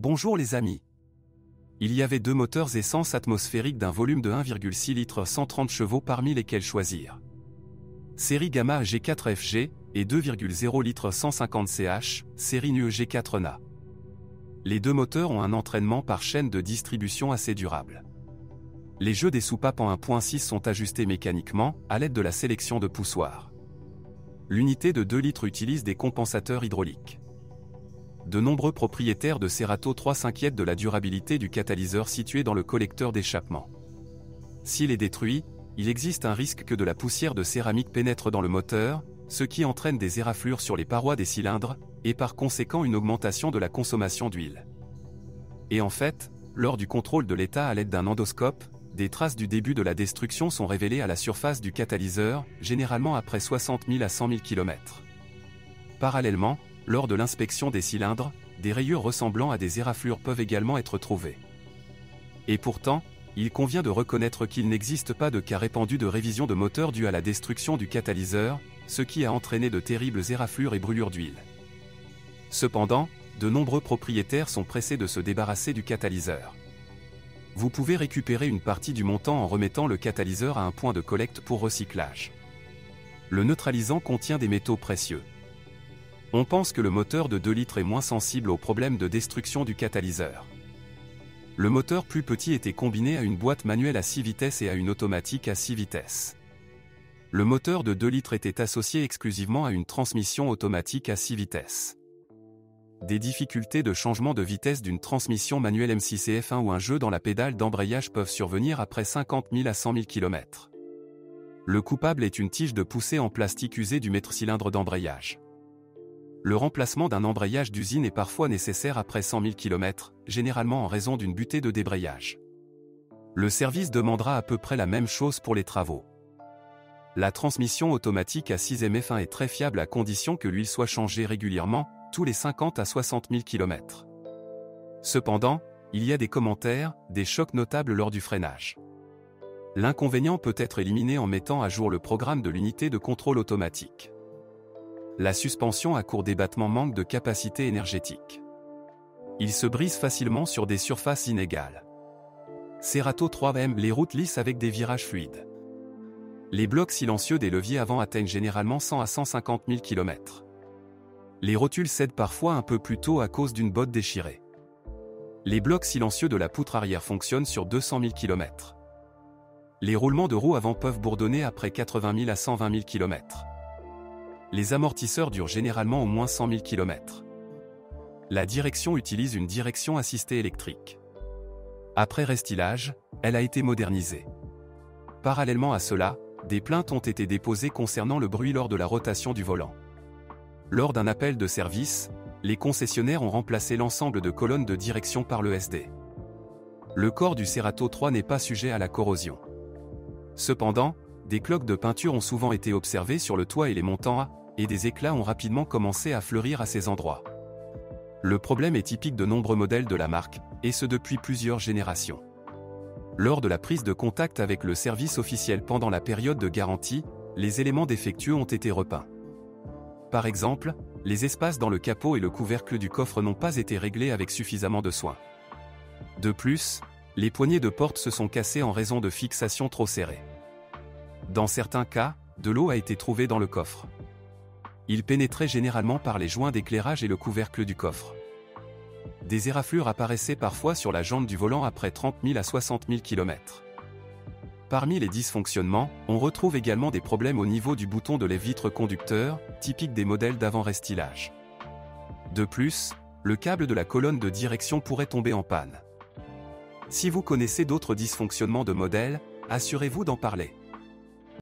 Bonjour les amis. Il y avait deux moteurs essence atmosphérique d'un volume de 1,6 litre 130 chevaux parmi lesquels choisir. Série Gamma G4FG et 2,0 litre 150 CH, série NUE G4NA. Les deux moteurs ont un entraînement par chaîne de distribution assez durable. Les jeux des soupapes en 1.6 sont ajustés mécaniquement, à l'aide de la sélection de poussoirs. L'unité de 2 litres utilise des compensateurs hydrauliques. De nombreux propriétaires de Cerato 3 s'inquiètent de la durabilité du catalyseur situé dans le collecteur d'échappement. S'il est détruit, il existe un risque que de la poussière de céramique pénètre dans le moteur, ce qui entraîne des éraflures sur les parois des cylindres, et par conséquent une augmentation de la consommation d'huile. Et en fait, lors du contrôle de l'état à l'aide d'un endoscope, des traces du début de la destruction sont révélées à la surface du catalyseur, généralement après 60 000 à 100 000 km. Parallèlement, lors de l'inspection des cylindres, des rayures ressemblant à des éraflures peuvent également être trouvées. Et pourtant, il convient de reconnaître qu'il n'existe pas de cas répandu de révision de moteur due à la destruction du catalyseur, ce qui a entraîné de terribles éraflures et brûlures d'huile. Cependant, de nombreux propriétaires sont pressés de se débarrasser du catalyseur. Vous pouvez récupérer une partie du montant en remettant le catalyseur à un point de collecte pour recyclage. Le neutralisant contient des métaux précieux. On pense que le moteur de 2 litres est moins sensible aux problèmes de destruction du catalyseur. Le moteur plus petit était combiné à une boîte manuelle à 6 vitesses et à une automatique à 6 vitesses. Le moteur de 2 litres était associé exclusivement à une transmission automatique à 6 vitesses. Des difficultés de changement de vitesse d'une transmission manuelle M6 F1 ou un jeu dans la pédale d'embrayage peuvent survenir après 50 000 à 100 000 km. Le coupable est une tige de poussée en plastique usée du maître-cylindre d'embrayage. Le remplacement d'un embrayage d'usine est parfois nécessaire après 100 000 km, généralement en raison d'une butée de débrayage. Le service demandera à peu près la même chose pour les travaux. La transmission automatique à 6 F1 est très fiable à condition que l'huile soit changée régulièrement, tous les 50 à 60 000 km. Cependant, il y a des commentaires, des chocs notables lors du freinage. L'inconvénient peut être éliminé en mettant à jour le programme de l'unité de contrôle automatique. La suspension à court débattement manque de capacité énergétique. Il se brise facilement sur des surfaces inégales. Cerato 3 aime les routes lisses avec des virages fluides. Les blocs silencieux des leviers avant atteignent généralement 100 à 150 000 km. Les rotules cèdent parfois un peu plus tôt à cause d'une botte déchirée. Les blocs silencieux de la poutre arrière fonctionnent sur 200 000 km. Les roulements de roues avant peuvent bourdonner après 80 000 à 120 000 km. Les amortisseurs durent généralement au moins 100 000 km. La direction utilise une direction assistée électrique. Après restylage, elle a été modernisée. Parallèlement à cela, des plaintes ont été déposées concernant le bruit lors de la rotation du volant. Lors d'un appel de service, les concessionnaires ont remplacé l'ensemble de colonnes de direction par l'ESD. Le corps du Cerato 3 n'est pas sujet à la corrosion. Cependant, des cloques de peinture ont souvent été observées sur le toit et les montants A, et des éclats ont rapidement commencé à fleurir à ces endroits. Le problème est typique de nombreux modèles de la marque, et ce depuis plusieurs générations. Lors de la prise de contact avec le service officiel pendant la période de garantie, les éléments défectueux ont été repeints. Par exemple, les espaces dans le capot et le couvercle du coffre n'ont pas été réglés avec suffisamment de soin. De plus, les poignées de porte se sont cassées en raison de fixations trop serrées. Dans certains cas, de l'eau a été trouvée dans le coffre. Il pénétrait généralement par les joints d'éclairage et le couvercle du coffre. Des éraflures apparaissaient parfois sur la jambe du volant après 30 000 à 60 000 km. Parmi les dysfonctionnements, on retrouve également des problèmes au niveau du bouton de lève-vitre conducteur, typique des modèles d'avant-restylage. De plus, le câble de la colonne de direction pourrait tomber en panne. Si vous connaissez d'autres dysfonctionnements de modèle, assurez-vous d'en parler.